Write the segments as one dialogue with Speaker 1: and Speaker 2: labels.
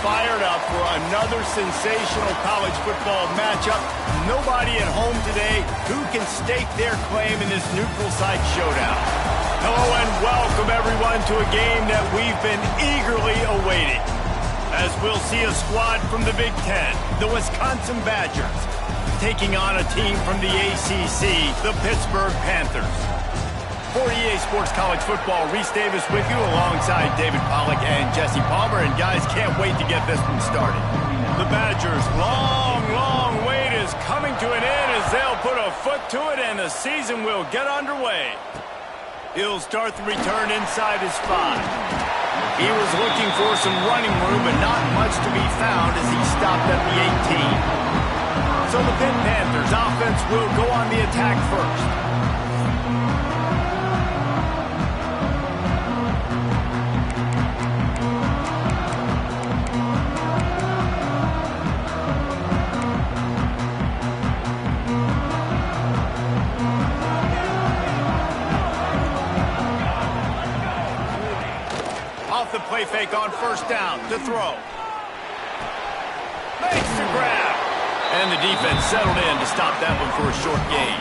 Speaker 1: fired up for another sensational college football matchup. Nobody at home today who can stake their claim in this neutral site showdown. Hello and welcome everyone to a game that we've been eagerly awaiting, as we'll see a squad from the Big Ten, the Wisconsin Badgers, taking on a team from the ACC, the Pittsburgh Panthers. For EA Sports College Football, Reese Davis with you alongside David Pollack and Jesse Palmer. And guys, can't wait to get this one started. The Badgers' long wait is coming to an end as they'll put a foot to it and the season will get underway. He'll start the return inside his 5. He was looking for some running room, but not much to be found as he stopped at the 18. So the Pitt Panthers offense will go on the attack first. The play fake on first down to throw. Makes the grab. And the defense settled in to stop that one for a short gain.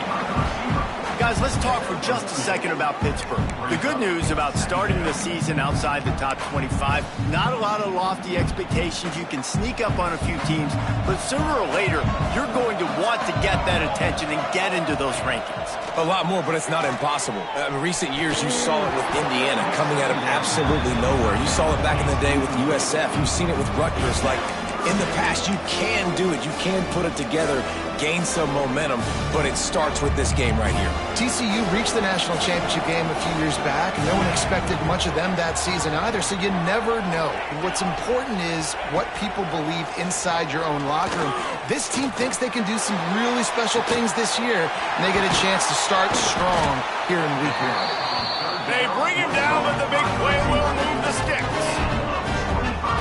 Speaker 1: Guys, let's talk for just a second about Pittsburgh. The good news about starting the season outside the top 25, not a lot of lofty expectations. You can sneak up on a few teams, but sooner or later, you're going to want to get that attention and get into those rankings.
Speaker 2: A lot more, but it's not impossible. In recent years, you saw it with Indiana coming out of absolutely nowhere. You saw it back in the day with USF. You've seen it with Rutgers. Like, in the past, you can do it. You can put it together, gain some momentum, but it starts with this game right here.
Speaker 3: TCU reached the national championship game a few years back, and no one expected much of them that season either, so you never know. What's important is what people believe inside your own locker room. This team thinks they can do some really special things this year, and they get a chance to start strong here in week 1.
Speaker 1: They bring him down, but the big play will move the sticks.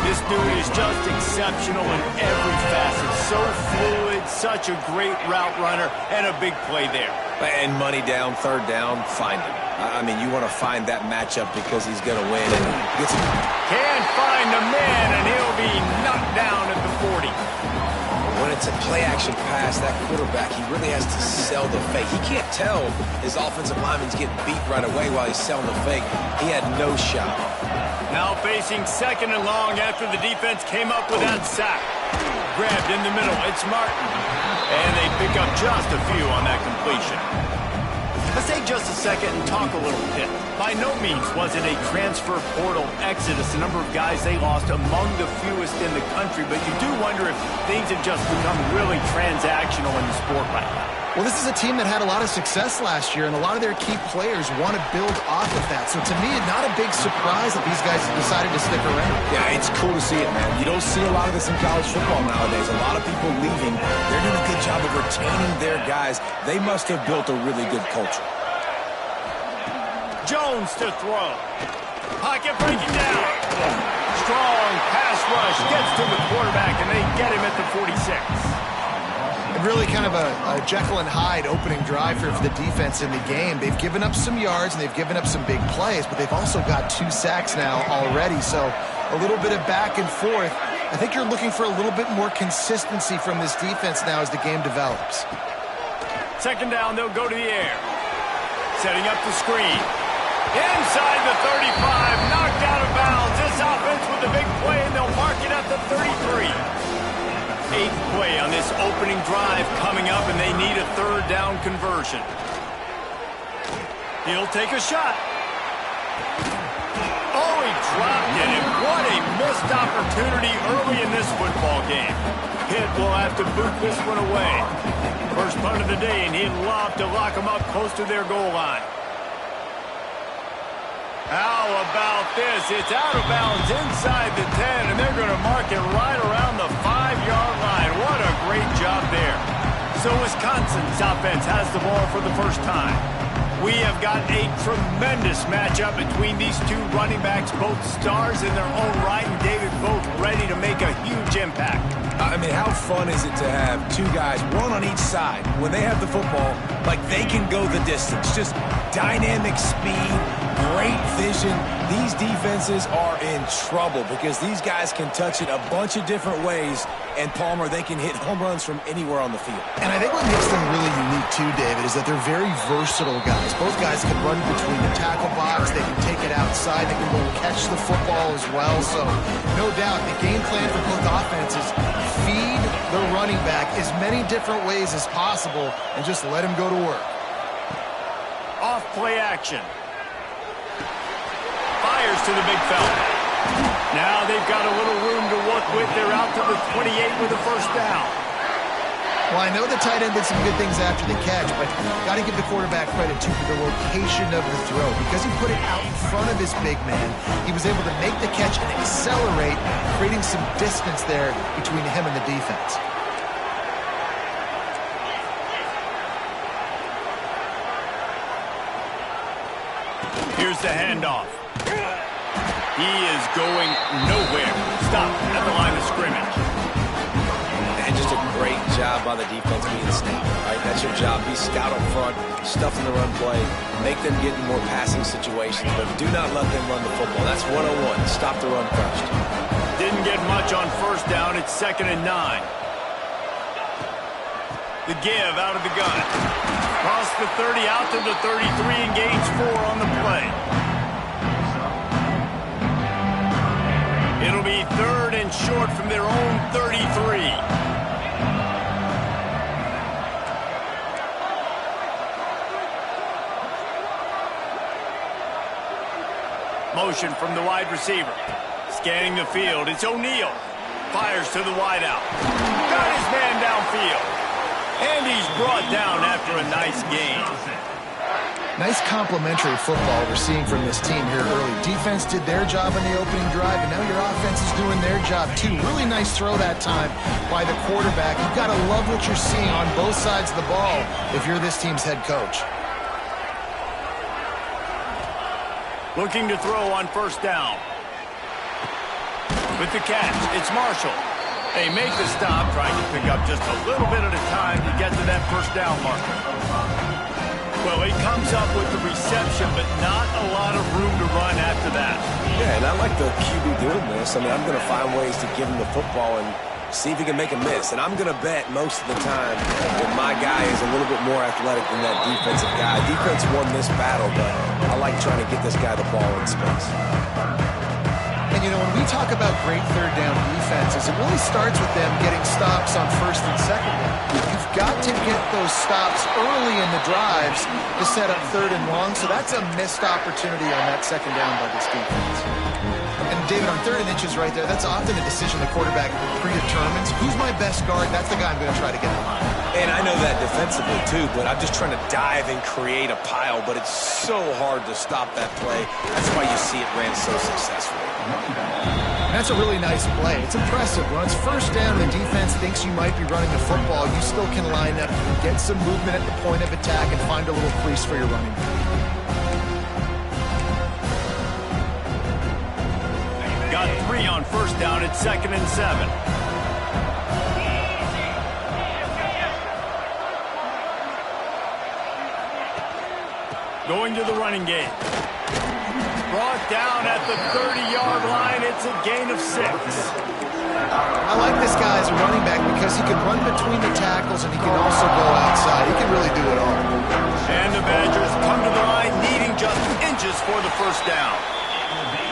Speaker 1: This dude is just exceptional in every facet. So fluid, such a great route runner, and a big play there.
Speaker 2: And money down, third down, find him. I mean, you want to find that matchup because he's going to win. And gets him.
Speaker 1: Can't find the man, and he'll be knocked down at the 40.
Speaker 2: When it's a play-action pass, that quarterback, he really has to sell the fake. He can't tell his offensive lineman's getting beat right away while he's selling the fake. He had no shot.
Speaker 1: Now facing second and long after the defense came up with that sack. Grabbed in the middle, it's Martin. And they pick up just a few on that completion. Let's take just a second and talk a little Pitt. By no means was it a transfer portal exodus. The number of guys they lost among the fewest in the country, but you do wonder if things have just become really transactional in the sport right now.
Speaker 3: Well, this is a team that had a lot of success last year, and a lot of their key players want to build off of that. So to me, it's not a big surprise that these guys decided to stick around.
Speaker 2: Yeah, it's cool to see it, man. You don't see a lot of this in college football nowadays. A lot of people leaving. They're doing a good job of retaining their guys. They must have built a really good culture.
Speaker 1: Jones to throw. Pocket breaking down. Strong pass rush gets to the quarterback, and they get him at the 46.
Speaker 3: Really kind of a Jekyll and Hyde opening drive here for the defense in the game. They've given up some yards and they've given up some big plays, but they've also got 2 sacks now already. So a little bit of back and forth. I think you're looking for a little bit more consistency from this defense now as the game develops.
Speaker 1: Second down, they'll go to the air. Setting up the screen. Inside the 35, knocked out of bounds. This offense with a big play, and they'll mark it at the 33. 8th play on this opening drive coming up, and they need a third down conversion. He'll take a shot. Oh, he dropped it, and what a missed opportunity early in this football game. Pitt will have to boot this one away. First punt of the day, and he'd love to lock them up close to their goal line. How about this? It's out of bounds inside the 10, and they're going to mark it right around the 5-yard line. What a great job there. So Wisconsin's offense has the ball for the first time. We have got a tremendous matchup between these two running backs, both stars in their own right, and David, both ready to make a huge impact.
Speaker 2: mean, how fun is it to have two guys, one on each side, when they have the football, like they can go the distance. Just dynamic speed, great vision. These defenses are in trouble because these guys can touch it a bunch of different ways, and Palmer, they can hit home runs from anywhere on the field.
Speaker 3: And I think what makes them really unique too, David, is that they're very versatile guys. Both guys can run between the tackle box, they can take it outside, they can go catch the football as well. So no doubt the game plan for both offenses, feed the running back as many different ways as possible and just let him go to work.
Speaker 1: Off play action. Fires to the big fella. Now they've got a little room to work with. They're out to the 28 with a first down.
Speaker 3: Well, I know the tight end did some good things after the catch, but got to give the quarterback credit, too, for the location of the throw. Because he put it out in front of his big man, he was able to make the catch and accelerate, creating some distance there between him and the defense.
Speaker 1: Here's the handoff. He is going nowhere. Stop at the line of scrimmage.
Speaker 2: And just a great job by the defense being stout, right? That's your job. Be stout up front, stuff in the run play, make them get in more passing situations, but do not let them run the football. That's 101. Stop the run first.
Speaker 1: Didn't get much on first down. It's 2nd and 9. The give out of the gun. Across the 30, out to the 33, and gains 4 on the play. It'll be 3rd and short from their own 33. Motion from the wide receiver. Scanning the field, it's O'Neal. Fires to the wideout. Got his man downfield. And he's brought down after a nice gain.
Speaker 3: Nice complimentary football we're seeing from this team here early. Defense did their job in the opening drive, and now your offense is doing their job too. Really nice throw that time by the quarterback. You've got to love what you're seeing on both sides of the ball if you're this team's head coach.
Speaker 1: Looking to throw on first down. With the catch, it's Marshall. They make the stop, trying to pick up just a little bit at a time to get to that first down marker. Well, he comes up with the reception, but not a lot of room to run after that.
Speaker 2: Yeah, and I like the QB doing this. I mean, I'm going to find ways to give him the football and see if he can make a miss. And I'm going to bet most of the time that my guy is a little bit more athletic than that defensive guy. Defense won this battle, but I like trying to get this guy the ball in space.
Speaker 3: And, you know, when we talk about great third down defenses, it really starts with them getting stops on first and second down. You've got to get those stops early in the drives to set up 3rd and long, so that's a missed opportunity on that second down by this defense. And, David, on 3rd and inches right there, that's often a decision the quarterback predetermines. Who's my best guard? That's the guy I'm going to try to get behind.
Speaker 2: And I know that defensively, too, but I'm just trying to dive and create a pile, but it's so hard to stop that play. That's why you see it ran so successfully.
Speaker 3: And that's a really nice play. It's impressive. When it's first down, the defense thinks you might be running the football. You still can line up, get some movement at the point of attack, and find a little crease for your running back.
Speaker 1: Got 3 on first down at 2nd and 7. Going to the running game. Brought down at the 30-yard line. It's a gain of 6.
Speaker 3: I like this guy as a running back because he can run between the tackles and he can also go outside. He can really do it all.
Speaker 1: And the Badgers come to the line needing just inches for the first down.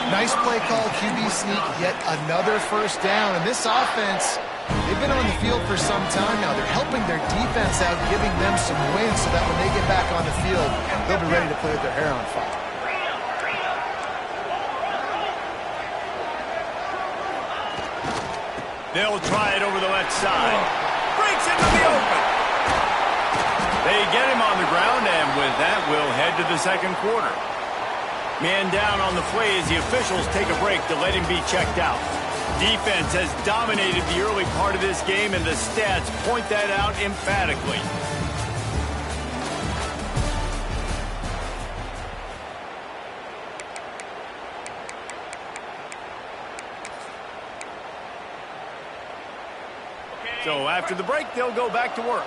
Speaker 3: Nice play call, QB sneak, yet another first down. And this offense, they've been on the field for some time now. They're helping their defense out, giving them some wins so that when they get back on the field, they'll be ready to play with their hair on fire.
Speaker 1: They'll try it over the left side. Breaks into the open. They get him on the ground, and with that, we'll head to the second quarter. Man down on the play as the officials take a break to let him be checked out. Defense has dominated the early part of this game, and the stats point that out emphatically. So after the break, they'll go back to work.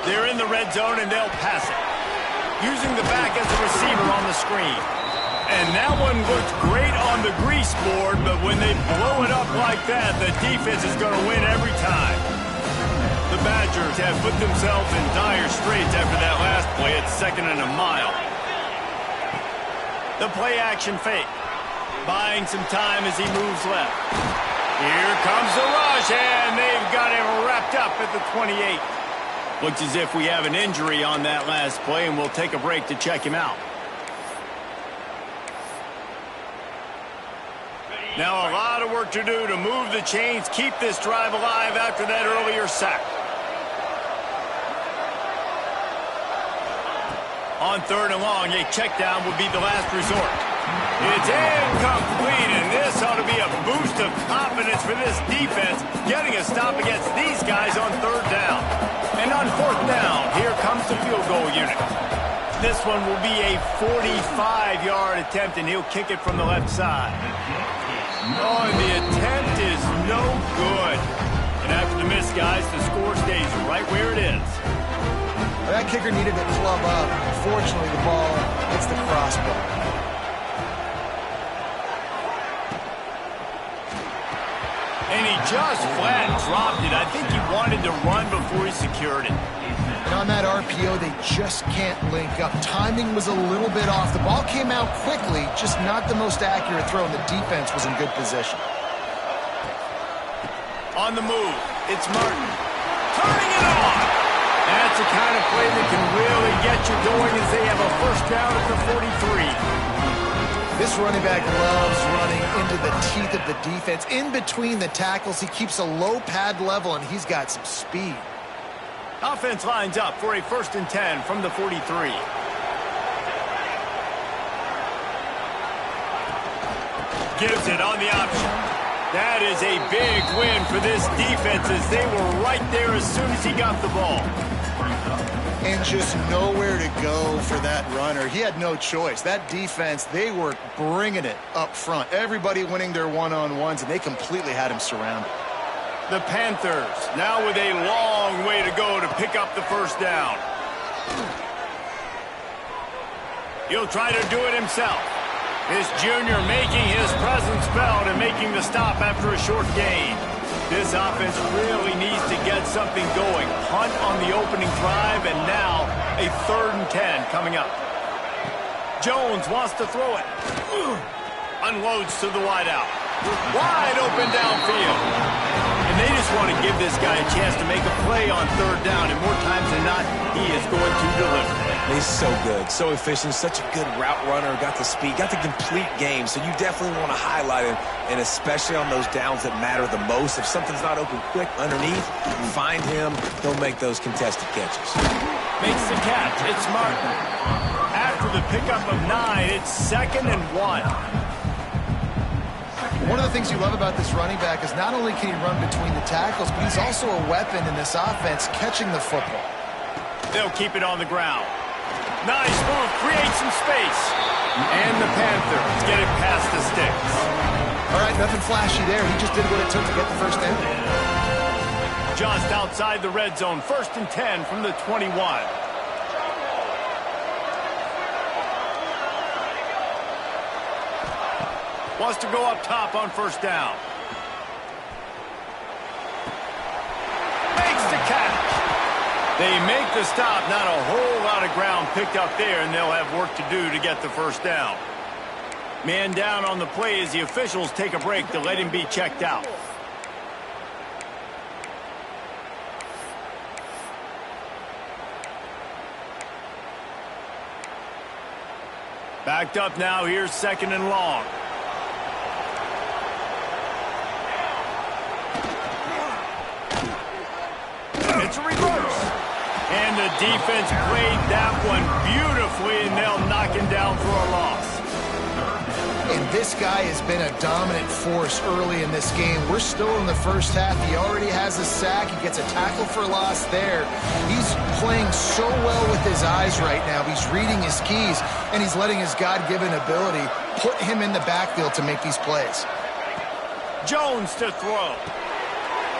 Speaker 1: They're in the red zone, and they'll pass it. Using the back as a receiver on the screen. And that one looked great on the grease board, but when they blow it up like that, the defense is going to win every time. The Badgers have put themselves in dire straits after that last play at 2nd and a mile. The play-action fake. Buying some time as he moves left. Here comes the rush, and they've got him wrapped up at the 28. Looks as if we have an injury on that last play, and we'll take a break to check him out. Now a lot of work to do to move the chains, keep this drive alive after that earlier sack. On 3rd and long, a check down would be the last resort. It's incomplete, and this ought to be a boost of confidence for this defense, getting a stop against these guys on 3rd down. And on 4th down, here comes the field goal unit. This one will be a 45-yard attempt, and he'll kick it from the left side. Oh, and the attempt is no good. And after the miss, guys, the score stays right where it is.
Speaker 3: That kicker needed to club up. Unfortunately, the ball hits the crossbar.
Speaker 1: And he just flat dropped it. I think he wanted to run before he secured it.
Speaker 3: And on that RPO, they just can't link up. Timing was a little bit off. The ball came out quickly, just not the most accurate throw, and the defense was in good position. On the move, it's Martin. Turning it on! That's the kind of play that can really get you going as they have a 1st down at the 43. This running back loves running into the teeth of the defense. In between the tackles, he keeps a low pad level, and he's got some speed. Offense lines up for a 1st and 10 from the 43. Gives it on the option. That is a big win for this defense as they were right there as soon as he got the ball. And just nowhere to go for that runner. He had no choice. That defense, they were bringing it up front. Everybody winning their one-on-ones, and they completely had him surrounded. The Panthers now with a long way to go to pick up the 1st down. He'll try to do it himself. This junior making his presence felt and making the stop after a short gain. This offense really needs to get something going. Hunt on the opening drive, and now a 3rd and 10 coming up. Jones wants to throw it. Unloads to the wideout. Wide open downfield. And they just want to give this guy a chance to make a play on 3rd down, and more times than not, he is going to deliver.
Speaker 2: He's so good, so efficient, such a good route runner, got the speed, got the complete game, so you definitely want to highlight him, and especially on those downs that matter the most. If something's not open quick underneath, find him, he'll make those contested catches.
Speaker 1: Makes the catch, it's Martin. After the pickup of 9, it's 2nd and 1. One of the things you love about this running back is not only can he run between the tackles, but he's also a weapon in this offense catching the football. They'll keep it on the ground. Nice move, create some space. And the Panthers get it past the sticks. All right, nothing flashy there. He just did what it took to get the 1st down. Just outside the red zone, 1st and 10 from the 21. Wants to go up top on 1st down. Makes the catch. They make the stop. Not a whole lot of ground picked up there, and they'll have work to do to get the 1st down. Man down on the play as the officials take a break to let him be checked out. Backed up now. Here's 2nd and long. It's a reverse. And the defense played that one beautifully, and they'll knock him down for a loss. And this guy has been a dominant force early in this game. We're still in the 1st half. He already has a sack. He gets a tackle for loss there. He's playing so well with his eyes right now. He's reading his keys, and he's letting his God-given ability
Speaker 3: put him in the backfield to make these plays.
Speaker 1: Jones to throw.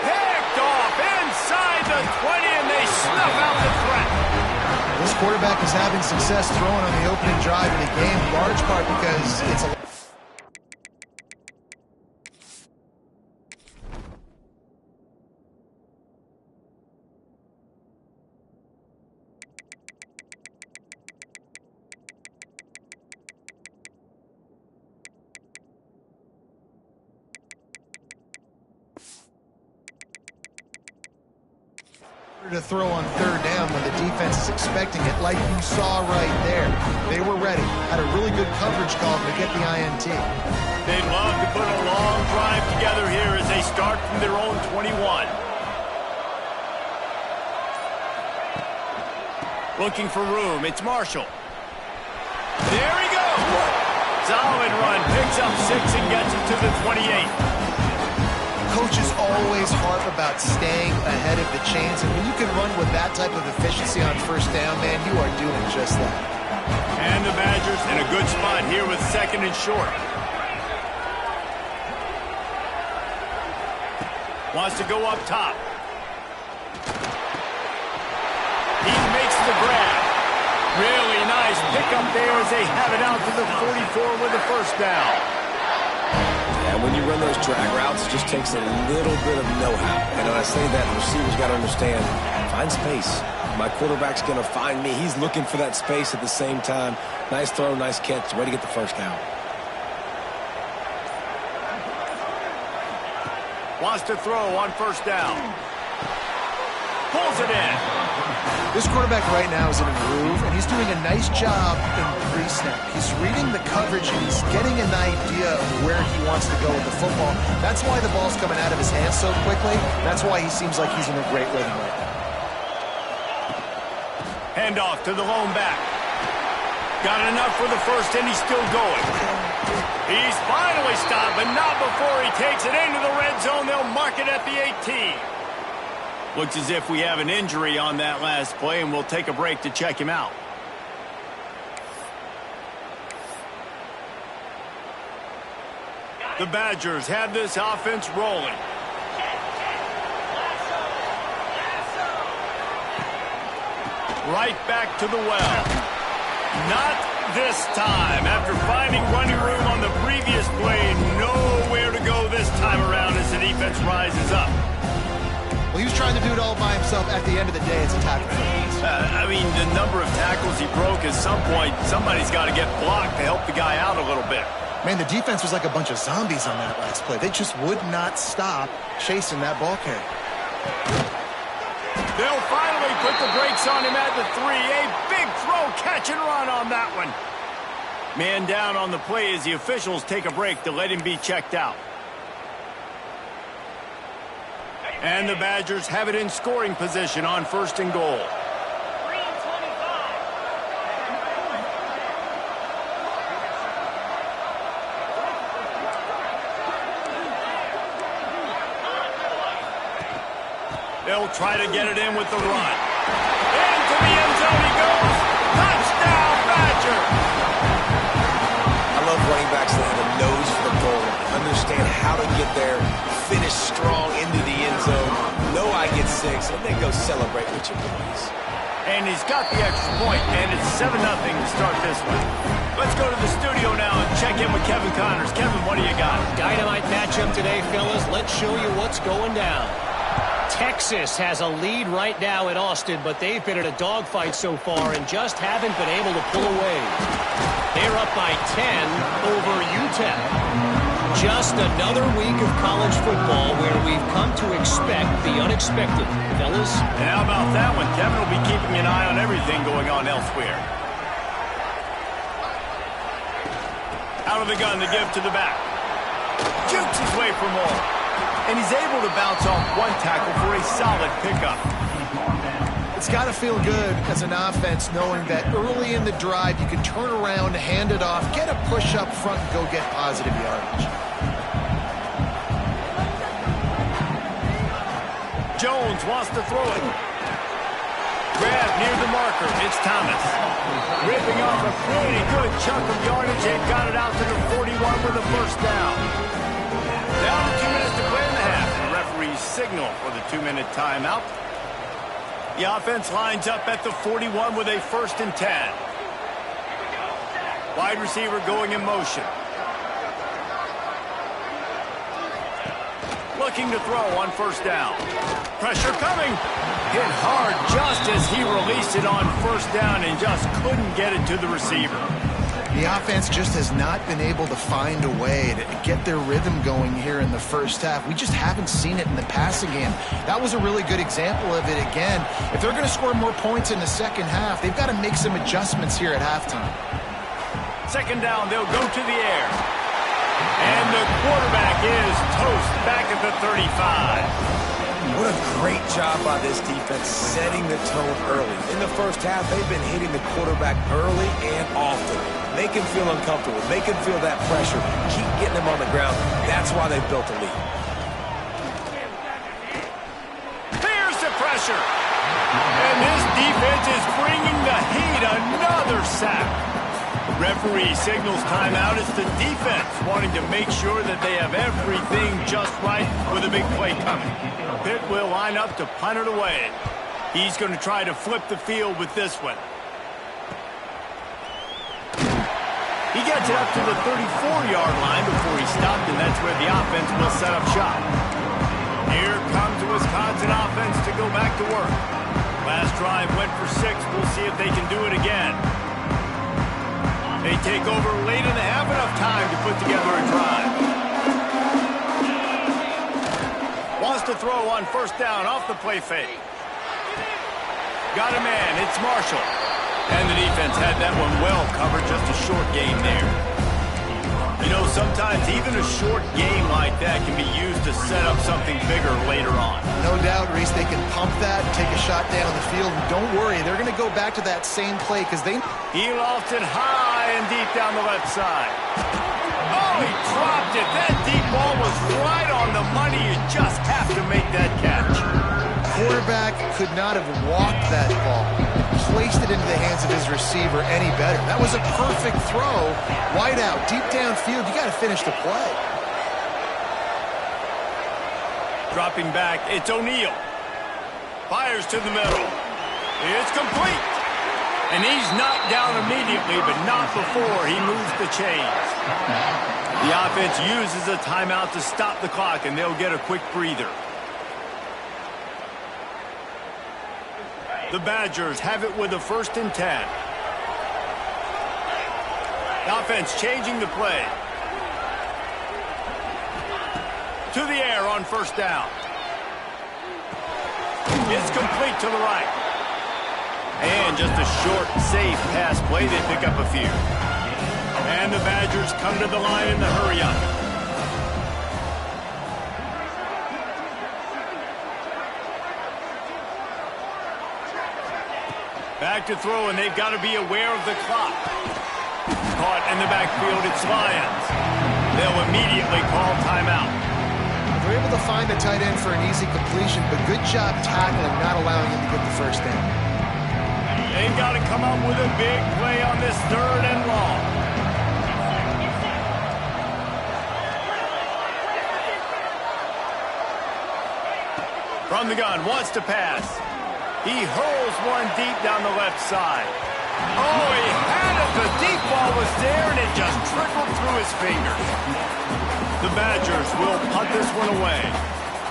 Speaker 1: Picked off inside the 20, and they snuff out the threat.
Speaker 3: This quarterback is having success throwing on the opening drive of the game, in large part because it's a to throw on third down when the defense is expecting it, like you saw right there. They were ready. Had a really good coverage call to get the INT.
Speaker 1: They'd love to put a long drive together here as they start from their own 21. Looking for room. It's Marshall. There he goes. Solid run. Picks up 6 and gets it to the 28.
Speaker 3: Coaches always harp about staying ahead of the chains, and when you can run with that type of efficiency on first down, man, you are doing just that.
Speaker 1: And the Badgers in a good spot here with 2nd and short. Wants to go up top. He makes the grab. Really nice pickup there as they have it out to the 44 with the first down.
Speaker 2: And when you run those drag routes, it just takes a little bit of know-how. And when I say that, the receiver's got to understand, find space. My quarterback's going to find me. He's looking for that space at the same time. Nice throw, nice catch. Way to get the first down.
Speaker 1: Wants to throw on first down. Pulls it in.
Speaker 3: This quarterback right now is in a groove, and he's doing a nice job in pre-snap. He's reading the coverage, and he's getting an idea of where he wants to go with the football. That's why the ball's coming out of his hands so quickly. That's why he seems like he's in a great rhythm right now.
Speaker 1: Handoff to the lone back. Got enough for the first, and he's still going. He's finally stopped, but not before he takes it into the red zone. They'll mark it at the 18. Looks as if we have an injury on that last play, and we'll take a break to check him out. The Badgers have this offense rolling. Right back to the well. Not this time. After finding running room on the previous play, nowhere to go this time around as the defense rises up.
Speaker 3: Well, he was trying to do it all by himself. At the end of the day, it's a tackle.
Speaker 1: I mean, the number of tackles he broke, at some point, somebody's got to get blocked to help the guy out a little bit.
Speaker 3: Man, the defense was like a bunch of zombies on that last play. They just would not stop chasing that ball carrier.
Speaker 1: They'll finally put the brakes on him at the 3. A big throw, catch and run on that one. Man down on the play as the officials take a break to let him be checked out. And the Badgers have it in scoring position on 1st and goal. They'll try to get it in with the run. Into the end zone he goes. Touchdown, Badger!
Speaker 2: I love running backs that have a nose for the goal. Understand how to get there, finish strong into the end zone. Know I get 6, and then go celebrate with your boys.
Speaker 1: And he's got the extra point, and it's 7-0 to start this one. Let's go to the studio now and check in with Kevin Connors. Kevin, what do you got?
Speaker 4: Dynamite matchup today, fellas. Let's show you what's going down. Texas has a lead right now in Austin, but they've been in a dogfight so far and just haven't been able to pull away. They're up by 10 over UTEP. Just another week of college football where we've come to expect the unexpected. Fellas?
Speaker 1: And how about that one? Kevin will be keeping an eye on everything going on elsewhere. Out of the gun to give to the back. Jukes his way for more. And he's able to bounce off one tackle for a solid pickup.
Speaker 3: It's got to feel good as an offense knowing that early in the drive you can turn around, hand it off, get a push up front, and go get positive yardage.
Speaker 1: Jones wants to throw it. Grab near the marker. It's Thomas. Ripping off a pretty good chunk of yardage. They've got it out to the 41 with a first down. Down to 2 minutes to play in the half. The referee's signal for the 2-minute timeout. The offense lines up at the 41 with a 1st and 10. Wide receiver going in motion. Looking to throw on 1st down. Pressure coming. Hit hard just as he released it on 1st down and just couldn't get it to the receiver.
Speaker 3: The offense just has not been able to find a way to get their rhythm going here in the first half. We just haven't seen it in the passing game. That was a really good example of it again. If they're going to score more points in the second half, they've got to make some adjustments here at halftime.
Speaker 1: 2nd down, they'll go to the air. And the quarterback is toast back at the 35.
Speaker 2: What a great job by this defense setting the tone early. In the first half, they've been hitting the quarterback early and often. Make him feel uncomfortable. Make him feel that pressure. Keep getting him on the ground. That's why they've built a lead.
Speaker 1: There's the pressure. And this defense is bringing the heat. Another sack. Referee signals timeout. It's the defense wanting to make sure that they have everything just right with a big play coming. Pitt will line up to punt it away. He's going to try to flip the field with this one. He gets it up to the 34-yard line before he stopped, and that's where the offense will set up shop. Here comes the Wisconsin offense to go back to work. Last drive went for 6. We'll see if they can do it again. They take over late in the half, enough time to put together a drive. Wants to throw on 1st down off the play fake. Got a man, it's Marshall. And the defense had that one well covered, just a short game there. You know, sometimes even a short game like that can be used to set up something bigger later on.
Speaker 3: No doubt, Reese, they can pump that, take a shot down the field, and don't worry, they're going to go back to that same play because they...
Speaker 1: He lost it high and deep down the left side. Oh, he dropped it. That deep ball was right on the money. You just have to make that catch.
Speaker 3: Quarterback could not have walked that ball, placed it into the hands of his receiver any better. That was a perfect throw. Wide out, deep downfield. You got to finish the play.
Speaker 1: Dropping back, it's O'Neal. Fires to the middle. It's complete. And he's knocked down immediately, but not before he moves the chains. The offense uses a timeout to stop the clock, and they'll get a quick breather. The Badgers have it with a 1st and 10. The offense changing the play. To the air on 1st down. It's complete to the right. And just a short, safe pass play. They pick up a few. And the Badgers come to the line in the hurry-up. Back to throw, and they've got to be aware of the clock. Caught in the backfield, it's Lions. They'll immediately call timeout.
Speaker 3: They're able to find the tight end for an easy completion, but good job tackling, not allowing him to get the 1st down.
Speaker 1: They've got to come up with a big play on this 3rd and long. From the gun, wants to pass. He hurls one deep down the left side. Oh, he had it. The deep ball was there, and it just trickled through his fingers. The Badgers will punt this one away.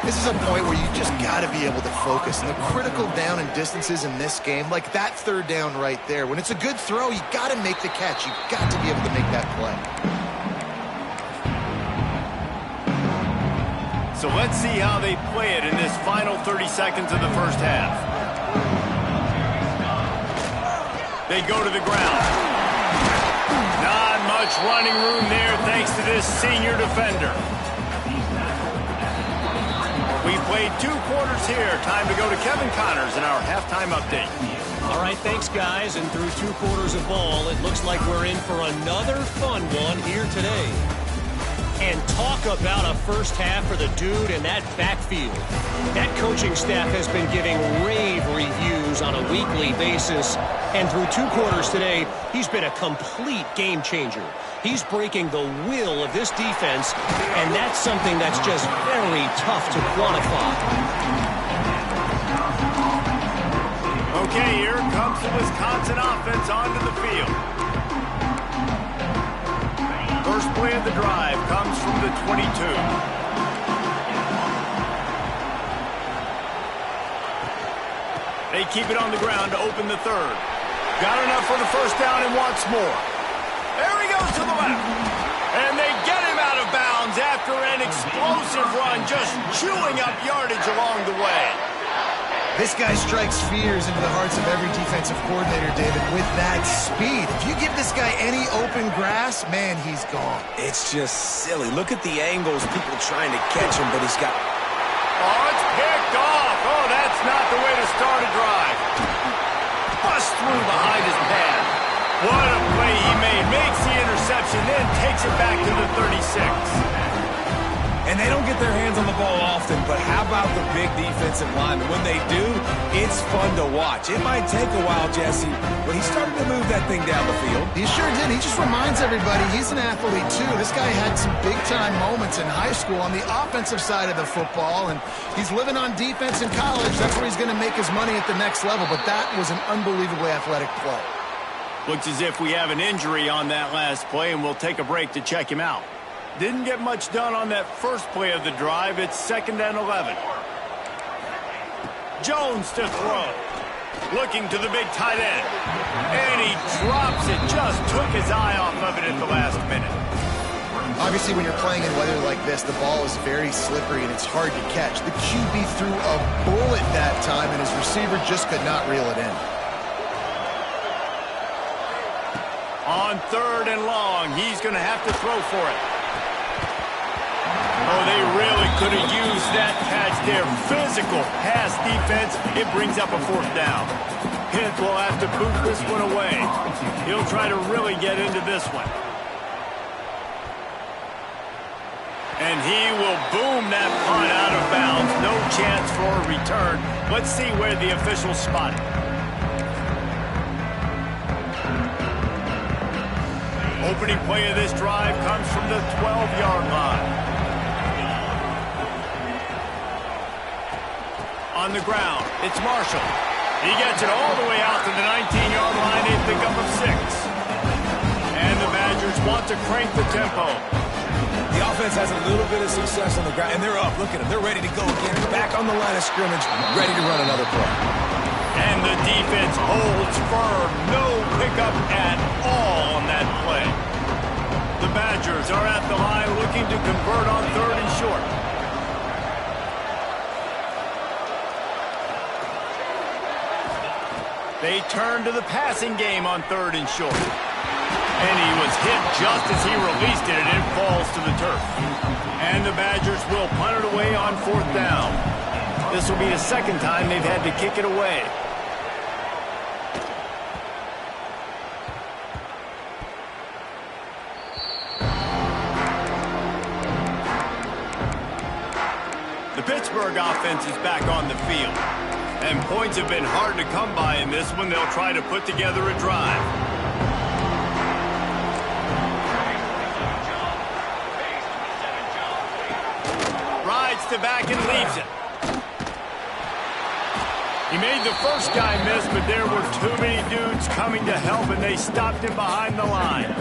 Speaker 3: This is a point where you just got to be able to focus. And the critical down and distances in this game, like that 3rd down right there. When it's a good throw, you got to make the catch. You got to be able to make that play.
Speaker 1: So let's see how they play it in this final 30 seconds of the first half. They go to the ground. Not much running room there thanks to this senior defender. We played 2 quarters here. Time to go to Kevin Connors in our halftime update.
Speaker 4: All right, thanks, guys. And through 2 quarters of ball, it looks like we're in for another fun one here today. And talk Talk about a first half for the dude in that backfield. That coaching staff has been giving rave reviews on a weekly basis. And through 2 quarters today, he's been a complete game changer. He's breaking the will of this defense, and that's something that's just very tough to quantify.
Speaker 1: Okay, here comes the Wisconsin offense onto the field. First play of the drive comes from the 22. They keep it on the ground to open the third. Got enough for the first down and wants more. There he goes to the left. And they get him out of bounds after an explosive run, just chewing up yardage along the way.
Speaker 3: This guy strikes fears into the hearts of every defensive coordinator, David, with that speed. If you give this guy any open grass, man, he's gone.
Speaker 2: It's just silly. Look at the angles, people trying to catch him, but he's got...
Speaker 1: Oh, it's picked off. Oh, that's not the way to start a drive. Bust through behind his pad. What a play he made. Makes the interception, then takes it back to the 36.
Speaker 2: And they don't get their hands on the ball often, but how about the big defensive linemen? When they do, it's fun to watch. It might take a while, Jesse, but he's starting to move that thing down the field.
Speaker 3: He sure did. He just reminds everybody he's an athlete, too. This guy had some big-time moments in high school on the offensive side of the football, and he's living on defense in college. That's where he's going to make his money at the next level, but that was an unbelievably athletic play.
Speaker 1: Looks as if we have an injury on that last play, and we'll take a break to check him out. Didn't get much done on that first play of the drive. It's 2nd and 11. Jones to throw. Looking to the big tight end. And he drops it. Just took his eye off of it at the last minute.
Speaker 3: Obviously, when you're playing in weather like this, the ball is very slippery and it's hard to catch. The QB threw a bullet that time, and his receiver just could not reel it in.
Speaker 1: On 3rd and long, he's going to have to throw for it. Oh, they really could have used that catch there. Physical pass defense. It brings up a 4th down. Pitt will have to boot this one away. He'll try to really get into this one. And he will boom that punt out of bounds. No chance for a return. Let's see where the officials spot it. Opening play of this drive comes from the 12-yard line. On the ground, it's Marshall. He gets it all the way out to the 19-yard line, a pickup of 6. And the Badgers want to crank the tempo.
Speaker 2: The offense has a little bit of success on the ground, and they're up. Look at them. They're ready to go again. Back on the line of scrimmage, ready to run another play.
Speaker 1: And the defense holds firm. No pickup at all on that play. The Badgers are at the line looking to convert on 3rd and short. They turn to the passing game on 3rd and short. And he was hit just as he released it, and it falls to the turf. And the Badgers will punt it away on 4th down. This will be the 2nd time they've had to kick it away. The Pittsburgh offense is back on the field. And points have been hard to come by in this one. They'll try to put together a drive. Rides to back and leaves it. He made the first guy miss, but there were too many dudes coming to help, and they stopped him behind the line.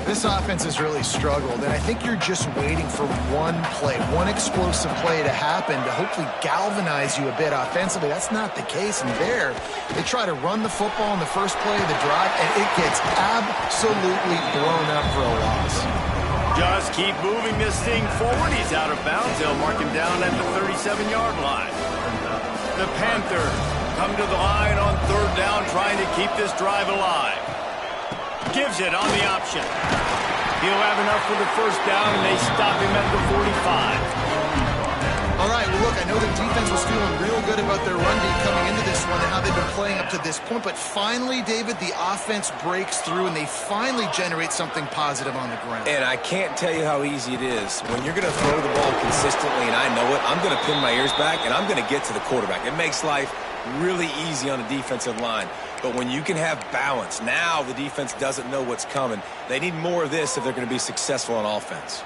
Speaker 3: This offense has really struggled, and I think you're just waiting for one play, one explosive play to happen to hopefully galvanize you a bit offensively. That's not the case, and there, they try to run the football in the first play of the drive, and it gets absolutely blown up for a loss.
Speaker 1: Just keep moving this thing forward. He's out of bounds. They'll mark him down at the 37-yard line. The Panthers come to the line on 3rd down, trying to keep this drive alive. Gives it on the option. He'll have enough for the first down, and they stop him at the 45.
Speaker 3: All right, well, look, I know the defense was feeling real good about their run D coming into this one and how they've been playing up to this point, but finally, David, the offense breaks through and they finally generate something positive on the ground.
Speaker 2: And I can't tell you how easy it is. When you're going to throw the ball consistently, and I know it, I'm going to pin my ears back, and I'm going to get to the quarterback. It makes life really easy on the defensive line. But when you can have balance, now the defense doesn't know what's coming. They need more of this if they're going to be successful on offense.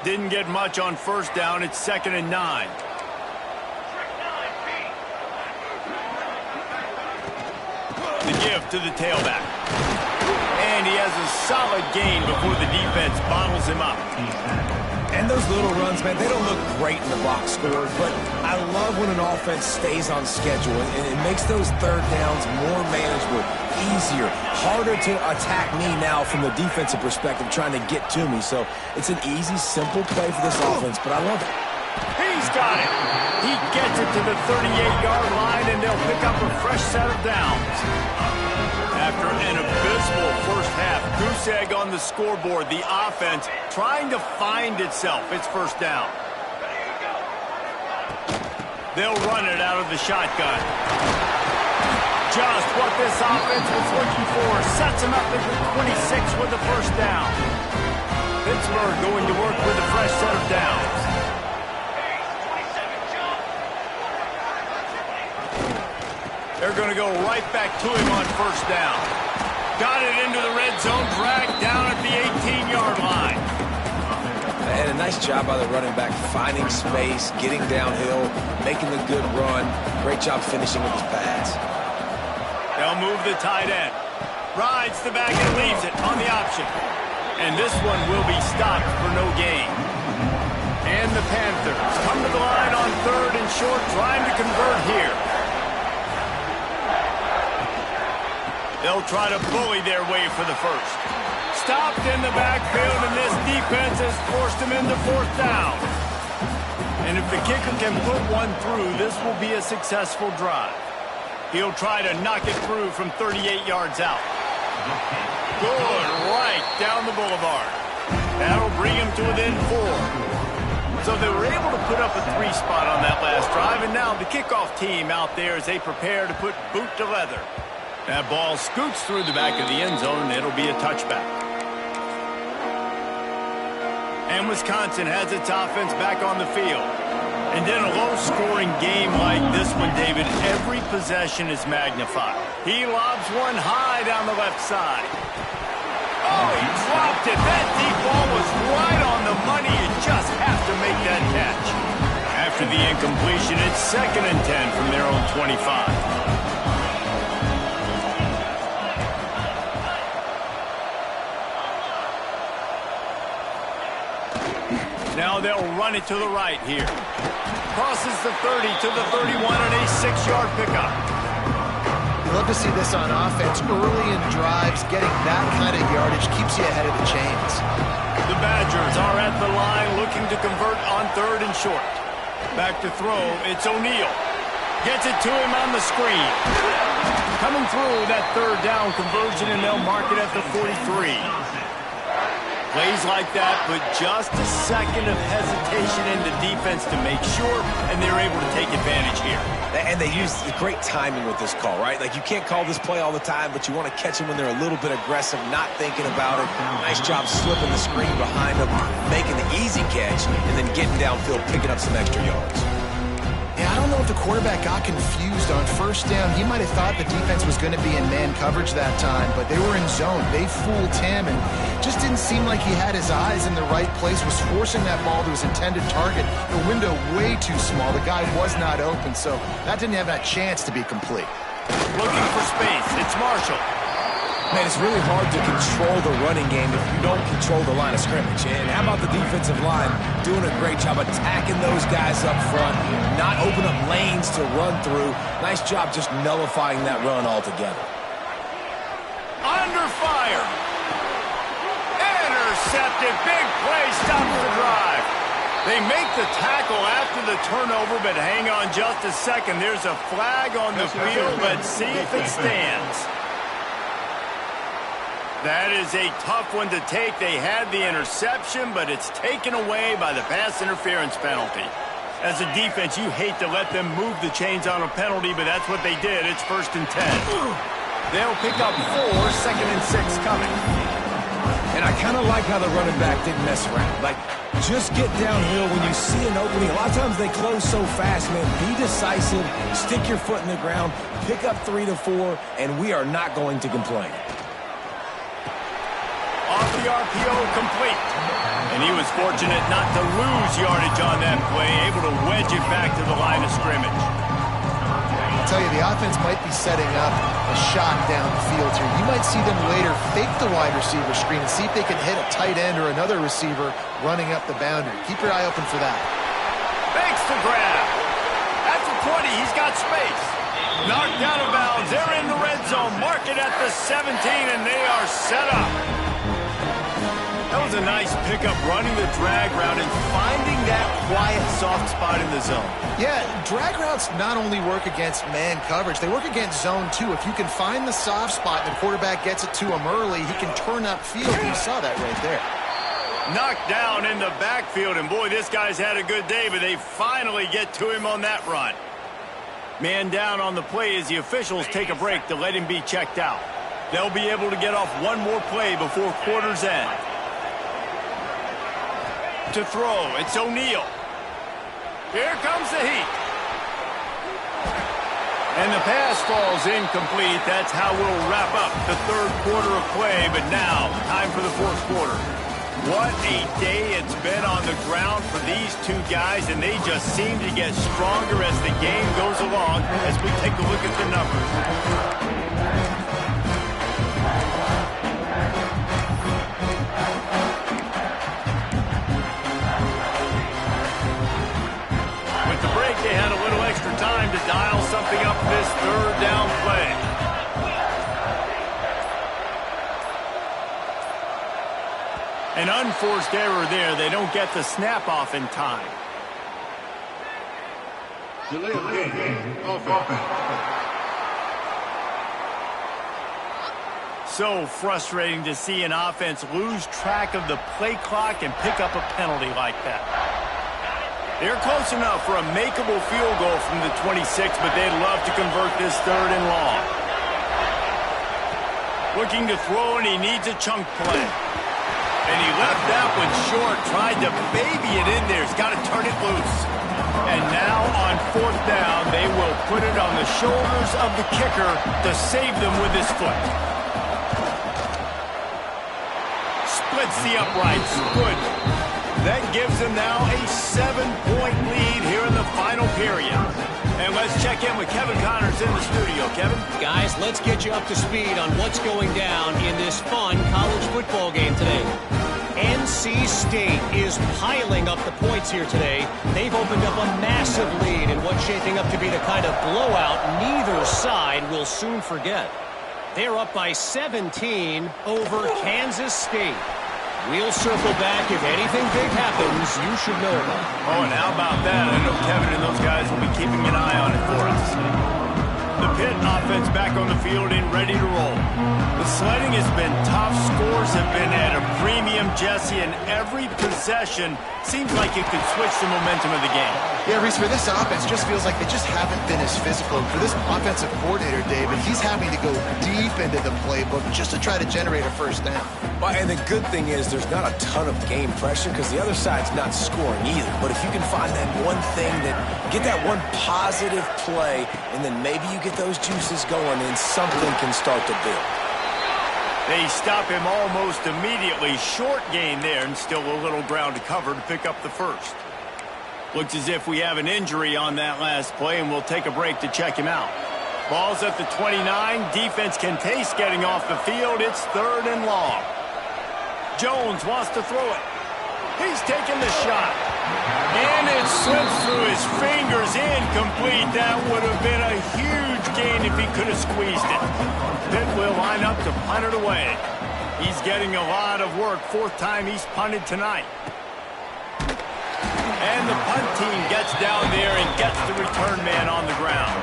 Speaker 1: Didn't get much on first down. It's 2nd and 9. The give to the tailback. And he has a solid gain before the defense bottles him up.
Speaker 2: And those little runs, man, they don't look great in the box score, but I love when an offense stays on schedule, and it makes those third downs more manageable, easier, harder to attack me now from the defensive perspective trying to get to me. So it's an easy, simple play for this offense, but I love it.
Speaker 1: He's got it. He gets it to the 38-yard line, and they'll pick up a fresh set of downs. After an abysmal first half, goose egg on the scoreboard. The offense trying to find itself. It's first down. They'll run it out of the shotgun. Just what this offense was looking for. Sets him up at the 26 with the first down. Pittsburgh going to work with a fresh set of downs. They're going to go right back to him on first down. Got it into the red zone, dragged down at the 18-yard line.
Speaker 2: And a nice job by the running back, finding space, getting downhill, making the good run. Great job finishing with his pass.
Speaker 1: They'll move the tight end. Rides the back and leaves it on the option. And this one will be stopped for no gain. And the Panthers come to the line on 3rd and short, trying to convert here. They'll try to bully their way for the first. Stopped in the backfield, and this defense has forced him into 4th down. And if the kicker can put one through, this will be a successful drive. He'll try to knock it through from 38 yards out. Good, right down the boulevard. That'll bring him to within 4. So they were able to put up a 3 spot on that last drive, and now the kickoff team out there as they prepare to put boot to leather. That ball scoots through the back of the end zone, and it'll be a touchback. And Wisconsin has its offense back on the field. And in a low-scoring game like this one, David, every possession is magnified. He lobs one high down the left side. Oh, he dropped it. That deep ball was right on the money. You just have to make that catch. After the incompletion, it's 2nd and 10 from their own 25. Now they'll run it to the right here. Crosses the 30 to the 31 and a 6-yard pickup.
Speaker 3: You love to see this on offense. Early in drives, getting that kind of yardage keeps you ahead of the chains.
Speaker 1: The Badgers are at the line looking to convert on 3rd and short. Back to throw, it's O'Neal. Gets it to him on the screen. Coming through that 3rd down conversion, and they'll mark it at the 43. Plays like that, but just a second of hesitation in the defense to make sure, and they're able to take advantage here.
Speaker 2: And they use great timing with this call, right? Like, you can't call this play all the time, but you want to catch them when they're a little bit aggressive, not thinking about it. Nice job slipping the screen behind them, making the easy catch, and then getting downfield, picking up some extra yards.
Speaker 3: Yeah, I don't know if the quarterback got confused on first down. He might have thought the defense was going to be in man coverage that time, but they were in zone. They fooled him and just didn't seem like he had his eyes in the right place, was forcing that ball to his intended target. The window way too small. The guy was not open, so that didn't have that chance to be complete.
Speaker 1: Looking for space. It's Marshall.
Speaker 2: Man, it's really hard to control the running game if you don't control the line of scrimmage. And how about the defensive line doing a great job attacking those guys up front, not open up lanes to run through. Nice job just nullifying that run altogether.
Speaker 1: Under fire. Intercepted. Big play. Stops the drive. They make the tackle after the turnover, but hang on just a second. There's a flag on the field. Let's see if it stands. That is a tough one to take. They had the interception, but it's taken away by the pass interference penalty. As a defense, you hate to let them move the chains on a penalty, but that's what they did. It's 1st and 10. They'll pick up 4, 2nd and 6 coming.
Speaker 2: And I kind of like how the running back didn't mess around. Like, just get downhill when you see an opening. A lot of times they close so fast, man. Be decisive, stick your foot in the ground, pick up 3 to 4, and we are not going to complain.
Speaker 1: Off the RPO, complete. And he was fortunate not to lose yardage on that play, able to wedge it back to the line of scrimmage.
Speaker 3: I'll tell you, the offense might be setting up a shot down the field here. You might see them later fake the wide receiver screen and see if they can hit a tight end or another receiver running up the boundary. Keep your eye open for that.
Speaker 1: Makes the grab. At the 20, he's got space. Knocked out of bounds. They're in the red zone. Mark it at the 17, and they are set up. That was a nice pickup, running the drag route and finding that quiet, soft spot in the zone.
Speaker 3: Yeah, drag routes not only work against man coverage, they work against zone too. If you can find the soft spot and the quarterback gets it to him early, he can turn upfield. You saw that right there.
Speaker 1: Knocked down in the backfield, and boy, this guy's had a good day, but they finally get to him on that run. Man down on the play as the officials take a break to let him be checked out. They'll be able to get off one more play before quarter's end. To throw, it's O'Neal. Here comes the heat. And the pass falls incomplete. That's how we'll wrap up the 3rd quarter of play, but now, time for the 4th quarter. What a day it's been on the ground for these two guys, and they just seem to get stronger as the game goes along as we take a look at the numbers. They had a little extra time to dial something up this 3rd down play. An unforced error there. They don't get the snap off in time.
Speaker 5: Delay of game. Offense.
Speaker 1: So frustrating to see an offense lose track of the play clock and pick up a penalty like that. They're close enough for a makeable field goal from the 26, but they'd love to convert this 3rd and long. Looking to throw, and he needs a chunk play. And he left that one short, tried to baby it in there. He's got to turn it loose. And now on 4th down, they will put it on the shoulders of the kicker to save them with his foot. Splits the uprights. Good. That gives them now a 7-point lead here in the final period. And let's check in with Kevin Connors in the studio. Kevin?
Speaker 4: Guys, let's get you up to speed on what's going down in this fun college football game today. NC State is piling up the points here today. They've opened up a massive lead in what's shaping up to be the kind of blowout neither side will soon forget. They're up by 17 over Kansas State. We'll circle back. If anything big happens, you should know about it.
Speaker 1: Oh, and how about that? I know Kevin and those guys will be keeping an eye on it for us. The Pitt offense back on the field and ready to roll. The sledding has been tough. Scores have been at a premium, Jesse, and every possession seems like it could switch the momentum of the game.
Speaker 3: Yeah, Reese, for this offense, just feels like they just haven't been as physical. For this offensive coordinator, David, he's having to go deep into the playbook just to try to generate a 1st down.
Speaker 2: Well, and the good thing is there's not a ton of game pressure because the other side's not scoring either. But if you can find that one thing, get that one positive play, and then maybe you get those juices going and something can start to build.
Speaker 1: They stop him almost immediately. Short gain there, and still a little ground to cover to pick up the 1st. Looks as if we have an injury on that last play, and we'll take a break to check him out. Ball's at the 29. Defense can taste getting off the field. It's 3rd and long. Jones wants to throw it. He's taking the shot. And it slips through his fingers. Incomplete. That would have been a huge gain if he could have squeezed it. Pitt will line up to punt it away. He's getting a lot of work. 4th time he's punted tonight. And the punt team gets down there and gets the return man on the ground.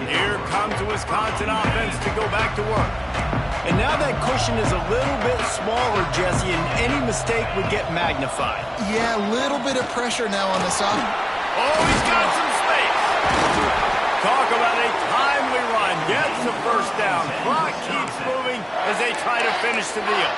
Speaker 1: Here comes the Wisconsin offense to go back to work. And now that cushion is a little bit smaller, Jesse, and any mistake would get magnified.
Speaker 3: Yeah, a little bit of pressure now on the side.
Speaker 1: Oh, he's got some space. Talk about a timely run. Gets the first down. Clock keeps moving as they try to finish the deal.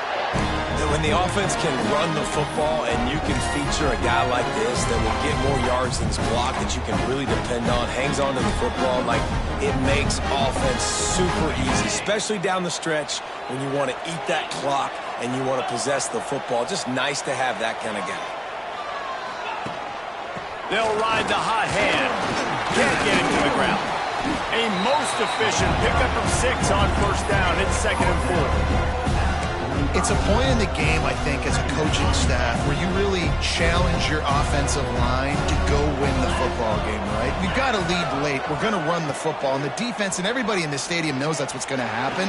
Speaker 2: When the offense can run the football and you can feature a guy like this that will get more yards than his block that you can really depend on, hangs on to the football, like it makes offense super easy, especially down the stretch when you want to eat that clock and you want to possess the football. Just nice to have that kind of guy.
Speaker 1: They'll ride the hot hand. Can't get him to the ground. A most efficient pickup of 6 on first down. It's 2nd and 4.
Speaker 3: It's a point in the game, I think, as a coaching staff where you really challenge your offensive line to go win the football game, right? We've got to lead late. We're going to run the football. And the defense and everybody in the stadium knows that's what's going to happen.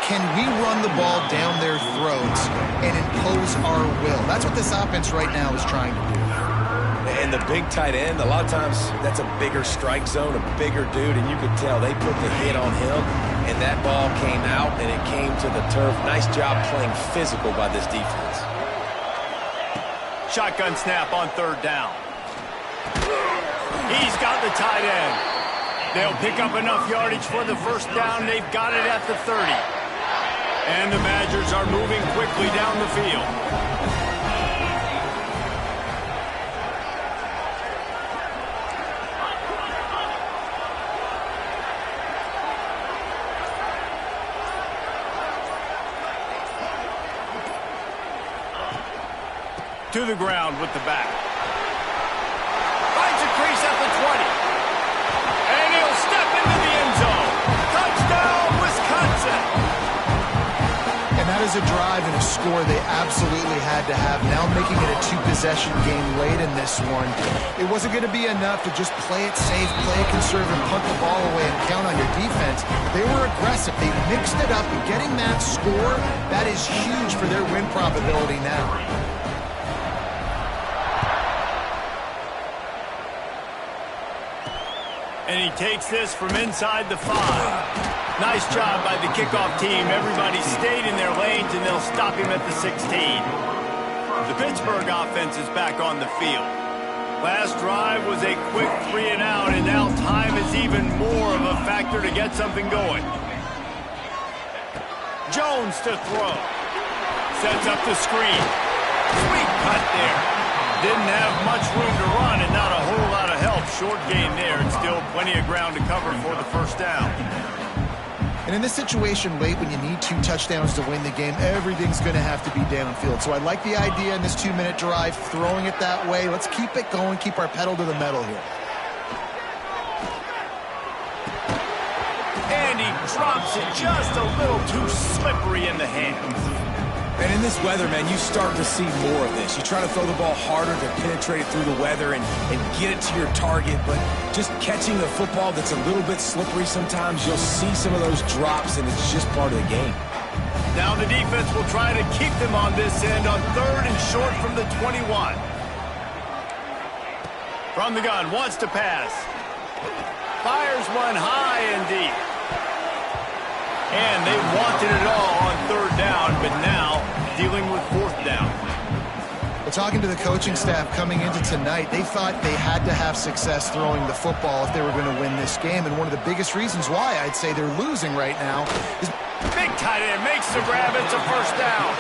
Speaker 3: Can we run the ball down their throats and impose our will? That's what this offense right now is trying to do.
Speaker 2: And the big tight end, a lot of times that's a bigger strike zone, a bigger dude, and you could tell they put the hit on him, and that ball came out, and it came to the turf. Nice job playing physical by this defense.
Speaker 1: Shotgun snap on 3rd down. He's got the tight end. They'll pick up enough yardage for the first down. They've got it at the 30. And the Badgers are moving quickly down the field. To the ground with the back. Finds a crease at the 20. And he'll step into the end zone. Touchdown, Wisconsin.
Speaker 3: And that is a drive and a score they absolutely had to have. Now making it a 2-possession game late in this one. It wasn't going to be enough to just play it safe, play it conservative, punt the ball away, and count on your defense. They were aggressive. They mixed it up. And getting that score, that is huge for their win probability now.
Speaker 1: And he takes this from inside the 5. Nice job by the kickoff team. Everybody stayed in their lanes, and they'll stop him at the 16. The Pittsburgh offense is back on the field. Last drive was a quick 3 and out, and now time is even more of a factor to get something going. Jones to throw. Sets up the screen. Sweet cut there. Didn't have much room to run and not a whole lot of help. Short gain there, and still plenty of ground to cover for the first down.
Speaker 3: And in this situation late when you need 2 touchdowns to win the game, everything's going to have to be downfield. So I like the idea in this 2-minute drive, throwing it that way. Let's keep it going, keep our pedal to the metal here.
Speaker 1: And he drops it just a little too slippery in the hands.
Speaker 2: And in this weather, man, you start to see more of this. You try to throw the ball harder to penetrate it through the weather and get it to your target, but just catching a football that's a little bit slippery sometimes, you'll see some of those drops, and it's just part of the game.
Speaker 1: Now the defense will try to keep them on this end on 3rd and short from the 21. From the gun, wants to pass. Fires one high and deep. And they wanted it all on 3rd down, but now dealing with 4th down.
Speaker 3: Well, talking to the coaching staff coming into tonight, they thought they had to have success throwing the football if they were going to win this game. And one of the biggest reasons why I'd say they're losing right now is...
Speaker 1: Big tight end makes the grab. It's a first down.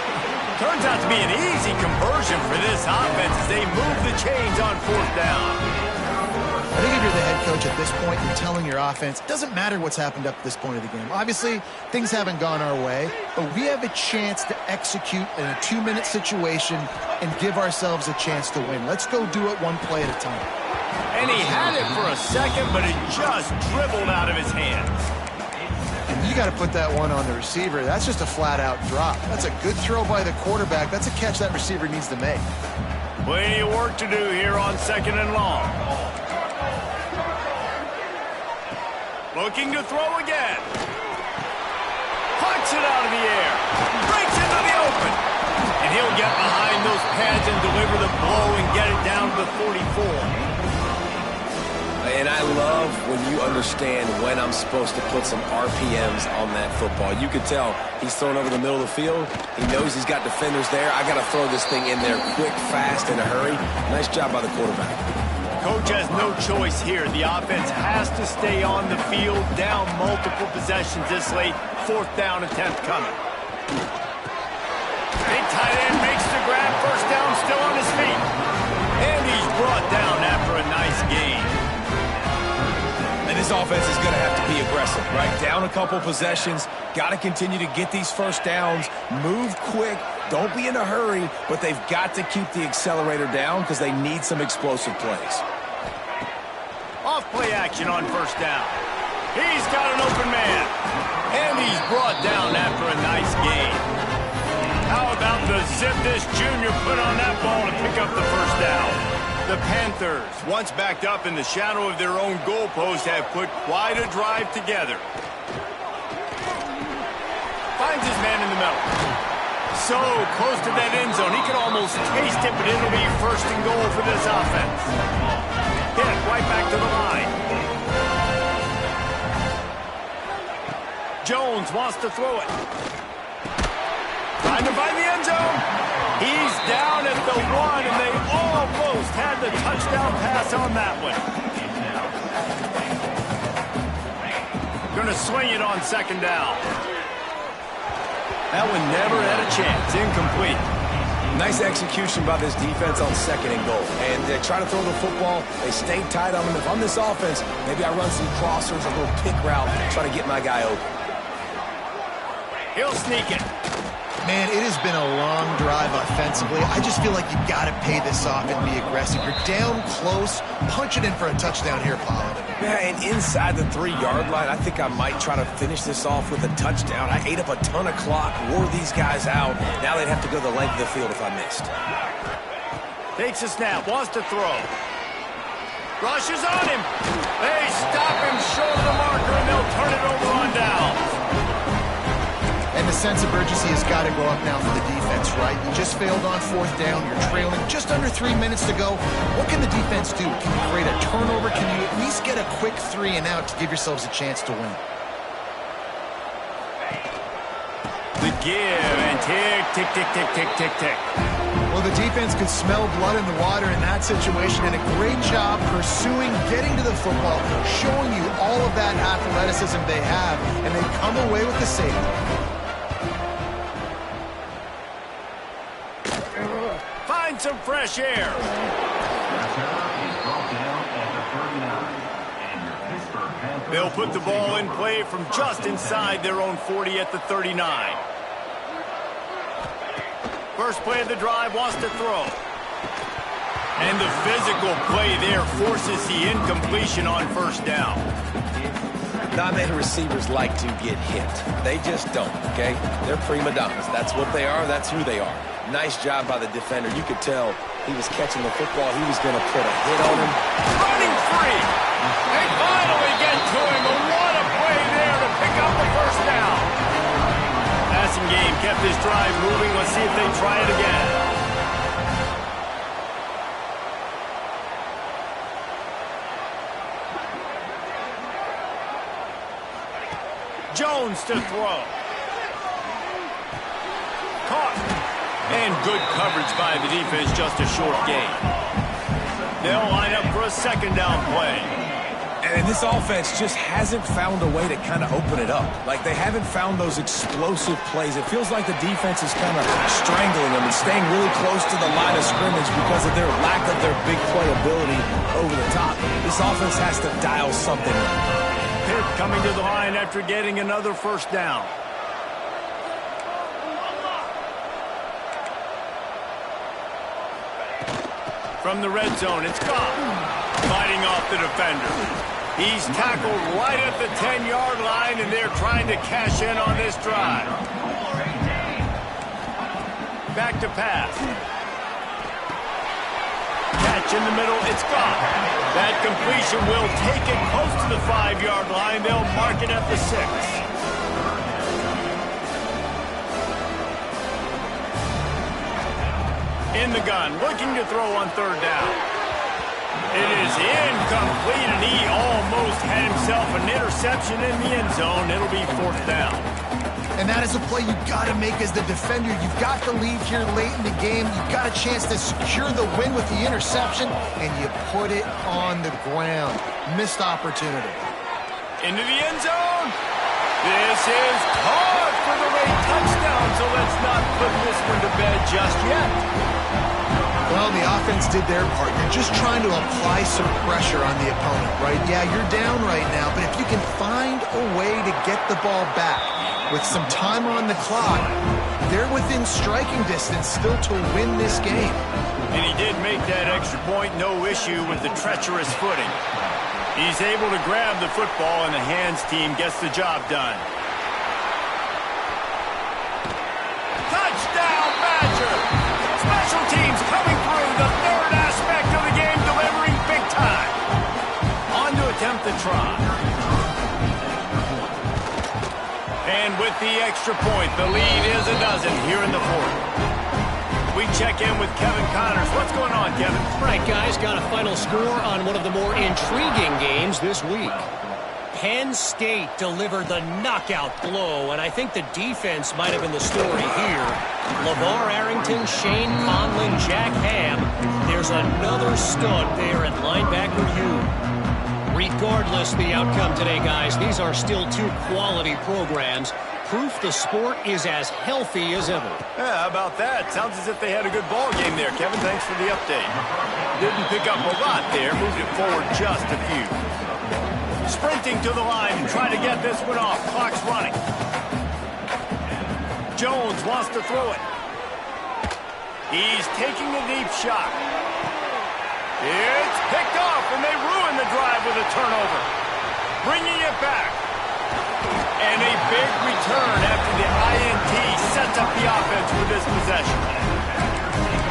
Speaker 1: Turns out to be an easy conversion for this offense as they move the chains on 4th down.
Speaker 3: I think if you're the head coach at this point, you're telling your offense, it doesn't matter what's happened up to this point of the game. Obviously, things haven't gone our way, but we have a chance to execute in a 2-minute situation and give ourselves a chance to win. Let's go do it one play at a time.
Speaker 1: And he had it for a second, but it just dribbled out of his hands.
Speaker 3: And you got to put that one on the receiver. That's just a flat-out drop. That's a good throw by the quarterback. That's a catch that receiver needs to make.
Speaker 1: Plenty of work to do here on 2nd and long. Looking to throw again. Puncks it out of the air. Breaks into the open. And he'll get behind those pads and deliver the blow and get it down to the 44.
Speaker 2: And And I love when you understand when I'm supposed to put some RPMs on that football. You could tell he's throwing over the middle of the field. He knows he's got defenders there. I got to throw this thing in there quick, fast, in a hurry. Nice job by the quarterback.
Speaker 1: Coach has no choice here. The offense has to stay on the field, down multiple possessions this late. 4th down attempt coming. Big tight end makes the grab. 1st down, still on his feet. And he's brought down after a nice gain.
Speaker 2: And this offense is going to have to be aggressive, right? Down a couple possessions. Got to continue to get these 1st downs. Move quick. Don't be in a hurry, but they've got to keep the accelerator down because they need some explosive plays.
Speaker 1: Off play action on 1st down. He's got an open man. And he's brought down after a nice gain. How about the zip this junior put on that ball to pick up the 1st down? The Panthers, once backed up in the shadow of their own goalpost, have put quite a drive together. Finds his man in the middle. So close to that end zone. He could almost taste it, but it'll be 1st and goal for this offense. Hit right back to the line. Jones wants to throw it. Trying to find the end zone. He's down at the 1, and they almost had the touchdown pass on that one. Going to swing it on 2nd down. That one never had a chance. Incomplete.
Speaker 2: Nice execution by this defense on 2nd and goal. And they try to throw the football. They stay tight on them. If I'm this offense, maybe I run some crossers, a little pick route, try to get my guy open.
Speaker 1: He'll sneak it.
Speaker 3: Man, it has been a long drive offensively. I just feel like you've got to pay this off and be aggressive. You're down close. Punch it in for a touchdown here, Pollard.
Speaker 2: Yeah, and inside the 3-yard line, I think I might try to finish this off with a touchdown. I ate up a ton of clock, wore these guys out. Now they'd have to go the length of the field if I missed.
Speaker 1: Takes a snap, wants to throw. Rushes on him. They stop him short of the marker, and they'll turn it over on down.
Speaker 3: And the sense of urgency has got to go up now for the defense, right? You just failed on 4th down. You're trailing just under 3 minutes to go. What can the defense do? Can you create a turnover? Can you at least get a quick 3 and out to give yourselves a chance to win?
Speaker 1: The give and tick, tick, tick, tick, tick, tick, tick.
Speaker 3: Well, the defense could smell blood in the water in that situation, and a great job pursuing, getting to the football, showing you all of that athleticism they have, and they come away with the safety.
Speaker 1: Find some fresh air. They'll put the ball in play from just inside their own 40 at the 39. First play of the drive, wants to throw. And the physical play there forces the incompletion on 1st down.
Speaker 2: Not many receivers like to get hit. They just don't, okay? They're prima donnas. That's what they are. That's who they are. Nice job by the defender. You could tell he was catching the football. He was going to put a hit on him.
Speaker 1: Running free. They finally get to him. And what a play there to pick up the 1st down. Passing game kept this drive moving. Let's see if they try it again. Jones to throw. Caught. And good coverage by the defense, just a short gain. They'll line up for a 2nd down play.
Speaker 2: And this offense just hasn't found a way to kind of open it up. Like, they haven't found those explosive plays. It feels like the defense is kind of strangling them and staying really close to the line of scrimmage because of their lack of their big playability over the top. This offense has to dial something up.
Speaker 1: Pitt coming to the line after getting another 1st down. From the red zone, it's gone. Fighting off the defender. He's tackled right at the 10-yard line, and they're trying to cash in on this drive. Back to pass. Catch in the middle, it's gone. That completion will take it close to the 5-yard line. They'll mark it at the 6. In the gun, looking to throw on 3rd down. It is incomplete, and he almost had himself an interception in the end zone. It'll be 4th down.
Speaker 3: And that is a play you've got to make as the defender. You've got the lead here late in the game. You've got a chance to secure the win with the interception, and you put it on the ground. Missed opportunity.
Speaker 1: Into the end zone. This is caught for the late touchdown, so let's not put this one to bed just yet.
Speaker 3: Well, the offense did their part. You're just trying to apply some pressure on the opponent, right? Yeah, you're down right now, but if you can find a way to get the ball back with some time on the clock, they're within striking distance still to win this game.
Speaker 1: And he did make that extra point, no issue with the treacherous footing. He's able to grab the football, and the hands team gets the job done. Touchdown, Badger! Special teams coming through, the third aspect of the game, delivering big time. On to attempt the try. And with the extra point, the lead is a dozen here in the 4th. We check in with Kevin Connors. What's going on, Kevin?
Speaker 4: All right, guys, got a final score on one of the more intriguing games this week. Penn State delivered the knockout blow, and I think the defense might have been the story here. LeVar Arrington, Shane Conlon, Jack Ham. There's another stud there at linebacker U. Regardless the outcome today, guys, these are still two quality programs. Proof the sport is as healthy as ever.
Speaker 1: Yeah, how about that? Sounds as if they had a good ball game there, Kevin. Thanks for the update. Didn't pick up a lot there. Moved it forward just a few. Sprinting to the line and trying to get this one off. Clock's running. Jones wants to throw it. He's taking a deep shot. It's picked off, and they ruin the drive with a turnover. Bringing it back. And a big return after the INT sets up the offense for this possession.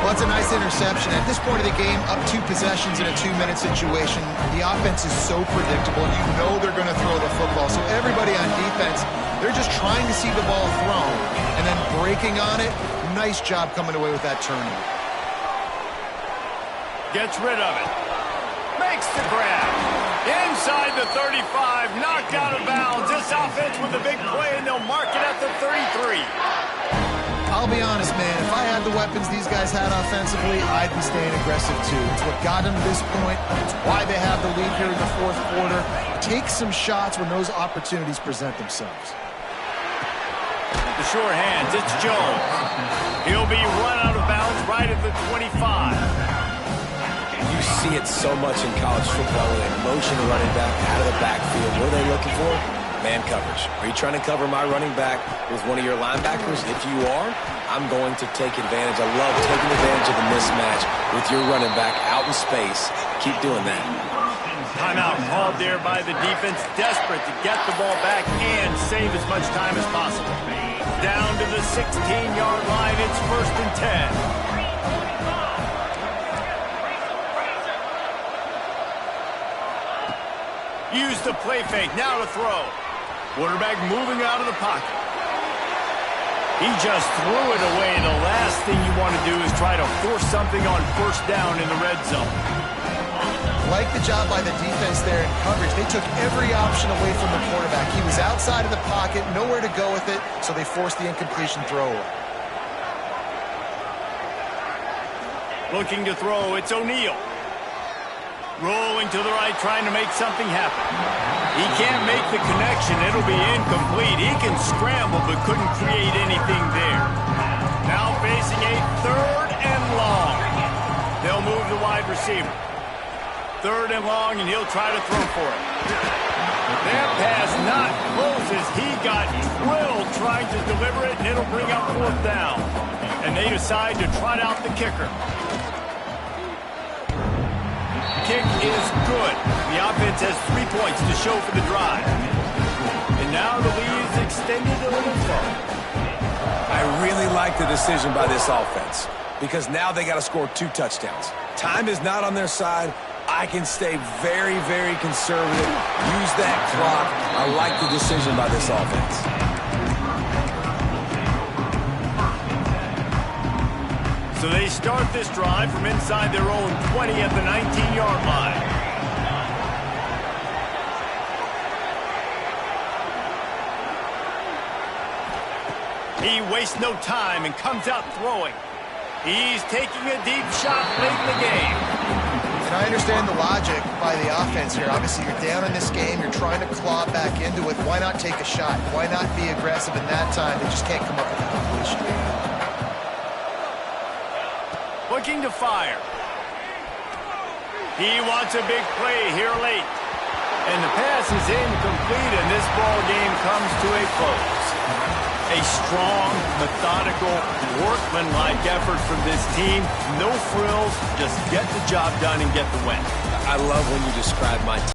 Speaker 3: Well, it's a nice interception. At this point of the game, up 2 possessions in a 2-minute situation, the offense is so predictable. You know they're going to throw the football. So everybody on defense, they're just trying to see the ball thrown and then breaking on it. Nice job coming away with that turnover.
Speaker 1: Gets rid of it. Makes the grab. Inside the 35, knocked out of bounds. This offense with a big play, and they'll mark it at the 33.
Speaker 3: I'll be honest, man. If I had the weapons these guys had offensively, I'd be staying aggressive too. It's what got them to this point. It's why they have the lead here in the 4th quarter. Take some shots when those opportunities present themselves.
Speaker 1: The short hands, it's Jones. He'll be run out of bounds right at the 25.
Speaker 2: You see it so much in college football when they motion the running back out of the backfield. What are they looking for? Man coverage. Are you trying to cover my running back with one of your linebackers? If you are, I'm going to take advantage. I love taking advantage of the mismatch with your running back out in space. Keep doing that.
Speaker 1: Timeout called there by the defense, desperate to get the ball back and save as much time as possible. Down to the 16-yard line, it's 1st and 10. Use the play fake, now to throw. Quarterback moving out of the pocket. He just threw it away. The last thing you want to do is try to force something on 1st down in the red zone.
Speaker 3: Like the job by the defense there in coverage. They took every option away from the quarterback. He was outside of the pocket, nowhere to go with it, so they forced the incompletion throw away.
Speaker 1: Looking to throw, it's O'Neal. Rolling to the right, trying to make something happen. He can't make the connection. It'll be incomplete. He can scramble, but couldn't create anything there. Now facing a 3rd and long. They'll move the wide receiver. 3rd and long, and he'll try to throw for it. That pass not close as he got drilled trying to deliver it, and it'll bring up 4th down. And they decide to trot out the kicker. Kick is good. The offense has 3 points to show for the drive. And now the lead is extended a little further.
Speaker 2: I really like the decision by this offense because now they got to score 2 touchdowns. Time is not on their side. I can stay very, very conservative. Use that clock. I like the decision by this offense.
Speaker 1: So they start this drive from inside their own 20 at the 19-yard line. He wastes no time and comes out throwing. He's taking a deep shot late in the game.
Speaker 3: And I understand the logic by the offense here. Obviously, you're down in this game. You're trying to claw back into it. Why not take a shot? Why not be aggressive in that time? They just can't come up with a completion.
Speaker 1: Looking to fire. He wants a big play here late. And the pass is incomplete, and this ball game comes to a close. A strong, methodical, workmanlike effort from this team. No frills, just get the job done and get the win.
Speaker 2: I love when you describe my team.